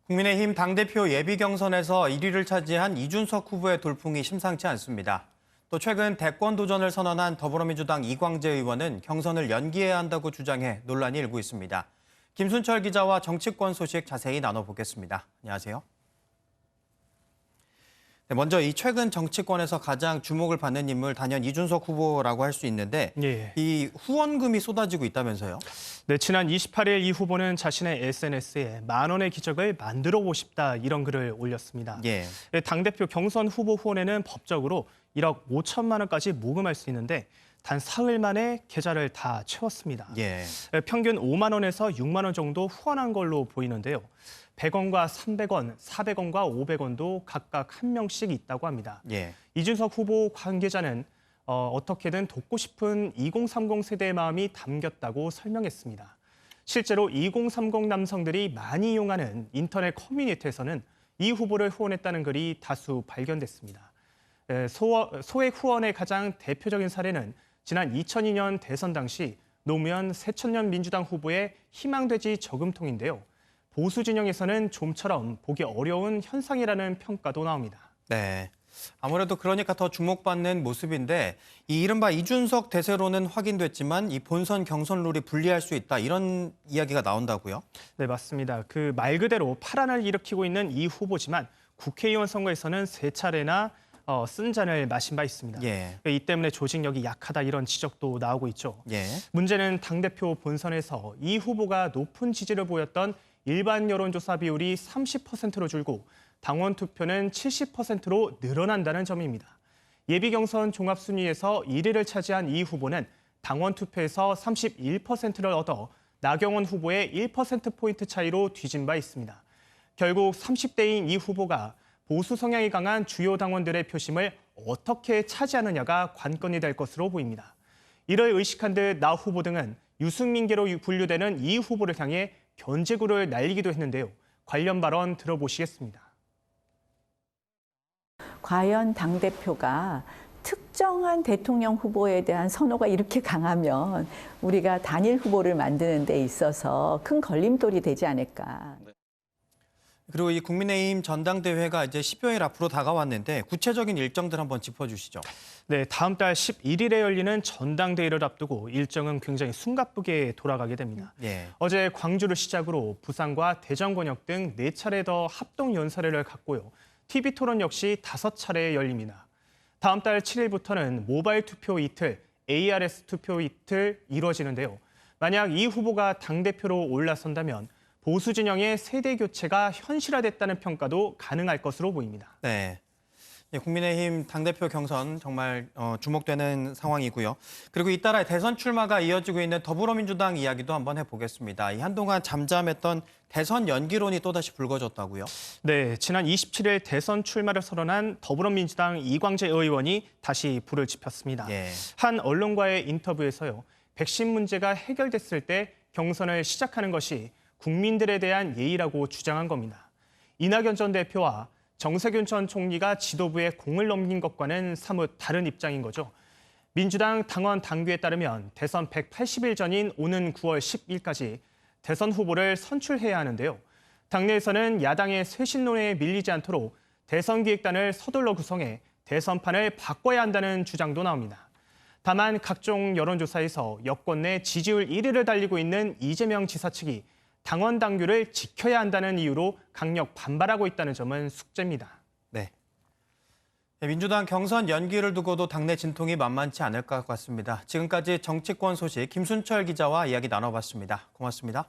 국민의힘 당대표 예비 경선에서 1위를 차지한 이준석 후보의 돌풍이 심상치 않습니다. 또 최근 대권 도전을 선언한 더불어민주당 이광재 의원은 경선을 연기해야 한다고 주장해 논란이 일고 있습니다. 김순철 기자와 정치권 소식 자세히 나눠보겠습니다. 안녕하세요. 네, 먼저 이 최근 정치권에서 가장 주목을 받는 인물 단연 이준석 후보라고 할 수 있는데 이 후원금이 쏟아지고 있다면서요? 네, 지난 28일 이 후보는 자신의 SNS에 10,000원의 기적을 만들어보고 싶다 이런 글을 올렸습니다. 당대표 경선 후보 후원에는 법적으로 1억 5천만 원까지 모금할 수 있는데 단 사흘 만에 계좌를 다 채웠습니다. 평균 5만 원에서 6만 원 정도 후원한 걸로 보이는데요. 100원과 300원, 400원과 500원도 각각 한 명씩 있다고 합니다. 이준석 후보 관계자는 어떻게든 돕고 싶은 2030 세대의 마음이 담겼다고 설명했습니다. 실제로 2030 남성들이 많이 이용하는 인터넷 커뮤니티에서는 이 후보를 후원했다는 글이 다수 발견됐습니다. 소액 후원의 가장 대표적인 사례는 지난 2002년 대선 당시 노무현 새천년 민주당 후보의 희망돼지 저금통인데요. 보수 진영에서는 좀처럼 보기 어려운 현상이라는 평가도 나옵니다. 네, 아무래도 그러니까 더 주목받는 모습인데 이 이른바 이준석 대세로는 확인됐지만 이 본선 경선 룰이 불리할 수 있다 이런 이야기가 나온다고요? 네, 맞습니다. 그 말 그대로 파란을 일으키고 있는 이 후보지만 국회의원 선거에서는 3차례나 쓴 잔을 마신 바 있습니다. 이 때문에 조직력이 약하다 이런 지적도 나오고 있죠. 문제는 당대표 본선에서 이 후보가 높은 지지를 보였던 일반 여론조사 비율이 30%로 줄고 당원 투표는 70%로 늘어난다는 점입니다. 예비 경선 종합순위에서 1위를 차지한 이 후보는 당원 투표에서 31%를 얻어 나경원 후보의 1%포인트 차이로 뒤진 바 있습니다. 결국 30대인 이 후보가 보수 성향이 강한 주요 당원들의 표심을 어떻게 차지하느냐가 관건이 될 것으로 보입니다. 이를 의식한 듯 나 후보 등은 유승민계로 분류되는 이 후보를 향해 견제구를 날리기도 했는데요. 관련 발언 들어보시겠습니다. 과연 당대표가 특정한 대통령 후보에 대한 선호가 이렇게 강하면 우리가 단일 후보를 만드는 데 있어서 큰 걸림돌이 되지 않을까. 그리고 이 국민의힘 전당대회가 이제 10여일 앞으로 다가왔는데 구체적인 일정들 한번 짚어주시죠. 네, 다음 달 11일에 열리는 전당대회를 앞두고 일정은 굉장히 숨가쁘게 돌아가게 됩니다. 어제 광주를 시작으로 부산과 대전 권역 등 4차례 더 합동 연설회를 갖고요. TV 토론 역시 5차례 열립니다. 다음 달 7일부터는 모바일 투표 이틀, ARS 투표 이틀 이루어지는데요. 만약 이 후보가 당대표로 올라선다면 보수 진영의 세대 교체가 현실화됐다는 평가도 가능할 것으로 보입니다. 네, 국민의힘 당대표 경선 정말 주목되는 상황이고요. 그리고 잇따라 대선 출마가 이어지고 있는 더불어민주당 이야기도 한번 해보겠습니다. 한동안 잠잠했던 대선 연기론이 또다시 불거졌다고요? 네, 지난 27일 대선 출마를 선언한 더불어민주당 이광재 의원이 다시 불을 지폈습니다. 한 언론과의 인터뷰에서요. 백신 문제가 해결됐을 때 경선을 시작하는 것이 국민들에 대한 예의라고 주장한 겁니다. 이낙연 전 대표와 정세균 전 총리가 지도부에 공을 넘긴 것과는 사뭇 다른 입장인 거죠. 민주당 당원 당규에 따르면 대선 180일 전인 오는 9월 10일까지 대선 후보를 선출해야 하는데요. 당내에서는 야당의 쇄신론에 밀리지 않도록 대선기획단을 서둘러 구성해 대선판을 바꿔야 한다는 주장도 나옵니다. 다만 각종 여론조사에서 여권 내 지지율 1위를 달리고 있는 이재명 지사 측이 당원 당규를 지켜야 한다는 이유로 강력 반발하고 있다는 점은 숙제입니다. 네. 민주당 경선 연기를 두고도 당내 진통이 만만치 않을 것 같습니다. 지금까지 정치권 소식 김순철 기자와 이야기 나눠봤습니다. 고맙습니다.